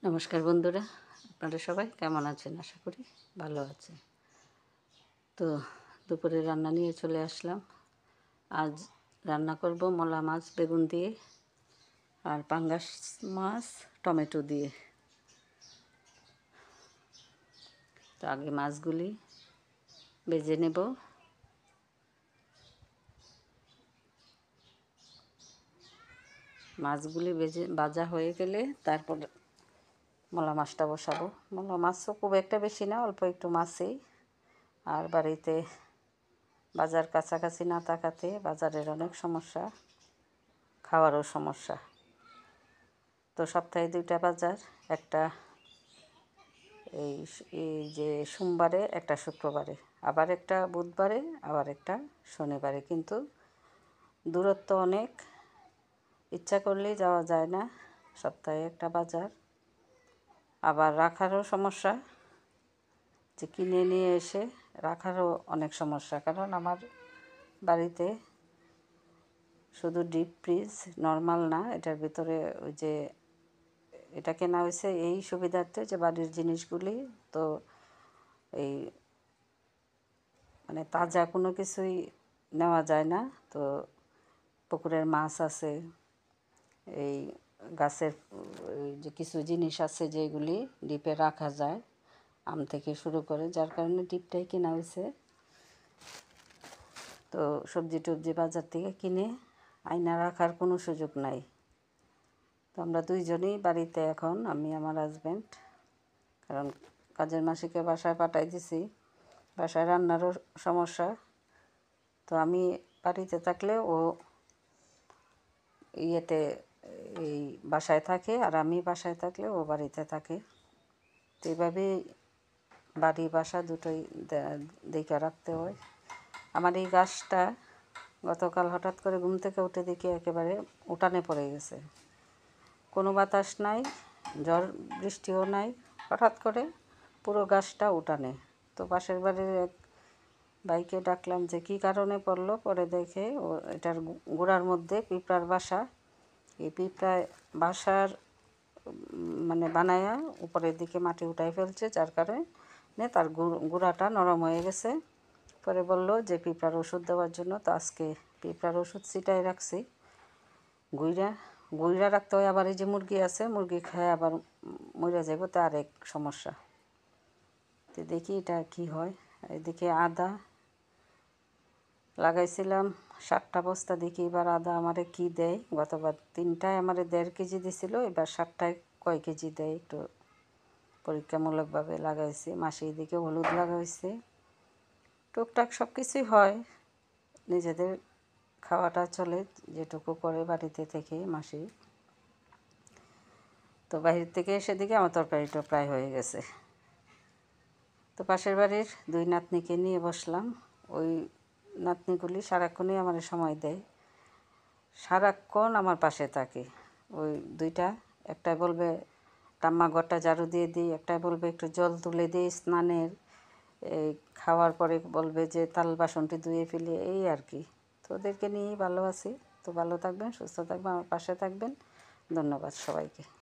নমস্কার বন্ধুরা, আপনারা সবাই কেমন আছেন? আশা করি ভালো আছেন। তো দুপুরে রান্না নিয়ে চলে আসলাম। আজ রান্না করব মলা মাছ বেগুন দিয়ে আর পাঙ্গাস মাছ টমেটো দিয়ে। তো আগে মাছগুলি ভেজে নেব। মাছগুলি ভাজা হয়ে গেলে তারপর মলা মাছটা বসাবো। মলা মাছও খুব একটা বেশি না, অল্প একটু মাছই। আর বাড়িতে বাজার কাছাকাছি না থাকাতে বাজারের অনেক সমস্যা, খাওয়ারও সমস্যা। তো সপ্তাহে 2টা বাজার, একটা এই যে সোমবারে, একটা শুক্রবারে, আবার একটা বুধবারে, আবার একটা শনিবারে। কিন্তু দূরত্ব অনেক, ইচ্ছা করলেই যাওয়া যায় না। সপ্তাহে একটা বাজার। আবার রাখারও সমস্যা, যে কিনে নিয়ে এসে রাখারও অনেক সমস্যা। কারণ আমার বাড়িতে শুধু ডিপ ফ্রিজ, নর্মাল না, এটার ভিতরে ওই যে এটা কেনা হয়েছে এই সুবিধার্থে যে বাড়ির জিনিসগুলি তো এই মানে তাজা কোনো কিছুই নেওয়া যায় না। তো পুকুরের মাছ আছে, এই গাছের যে কিছু জিনিস আছে যেগুলি ডিপে রাখা যায়, আম থেকে শুরু করে, যার কারণে ডিপটাই কেনা হয়েছে। তো সবজি টবজি বাজার থেকে কিনে আয়না রাখার কোনো সুযোগ নাই। তো আমরা দুইজনেই বাড়িতে এখন, আমি আমার হাজব্যান্ড, কারণ কাজের মাসিকে বাসায় পাঠাই দিছি, বাসায় রান্নারও সমস্যা। তো আমি বাড়িতে থাকলে ও ইয়েতে এই বাসায় থাকে, আর আমি বাসায় থাকলে ও বাড়িতে থাকে। তো এইভাবেই বাড়ি বাসা দুটোই দেখে রাখতে হয়। আমার এই গাছটা গতকাল হঠাৎ করে ঘুম থেকে উঠে দেখি একেবারে উঠানে পড়ে গেছে। কোনো বাতাস নাই, ঝড় বৃষ্টিও নাই, হঠাৎ করে পুরো গাছটা উঠানে। তো পাশের বাড়ির এক ভাইকে ডাকলাম যে কী কারণে পড়লো। পরে দেখে ও এটার গোড়ার মধ্যে পিঁপড়ার বাসা, এই পিঁপড়ায় বাসার মানে বানায়া উপরের দিকে মাটি উঠাই ফেলছে, যার কারণে তার গোড়াটা নরম হয়ে গেছে। পরে বলল যে পিঁপড়ার ওষুধ দেওয়ার জন্য। তো আজকে পিঁপড়ার ওষুধ ছিটাই রাখছি। গুইরা রাখতে হয়। আবার এই যে মুরগি আছে, মুরগি খায় আবার মরে যাব, তো আরেক সমস্যা। তো দেখি এটা কি হয়। এদিকে আদা লাগাইছিলাম 7টা বস্তা, দেখি এবার আদা আমারে কি দেয়। গতবার 3টায় আমারে 1.5 কেজি দিছিল, এবার 7টায় কয় কেজি দেয় একটু পরীক্ষামূলকভাবে লাগাইছি। মাসে এদিকে হলুদ লাগাইছে, টুকটাক সব কিছুই হয়, নিজেদের খাওয়াটা চলে যেটুকু করে বাড়িতে থেকে মাসি। তো বাইরের থেকে এসে দিকে আমার তরকারিটা প্রায় হয়ে গেছে। তো পাশের বাড়ির 2 নাতনিকে নিয়ে বসলাম। ওই নাতনিগুলি সারাক্ষণই আমার সময় দেয়, সারাক্ষণ আমার পাশে থাকে। ওই 2টা, একটাই বলবে টাম্মা ঘরটা ঝাড়ু দিয়ে দিই, একটাই বলবে একটু জল তুলে দিই স্নানের, এই খাওয়ার পরে বলবে যে থাল বাসনটি ধুয়ে ফেলি, এই আর কি। তো ওদেরকে নিয়েই ভালো আছি। তো ভালো থাকবেন, সুস্থ থাকবেন, আমার পাশে থাকবেন। ধন্যবাদ সবাইকে।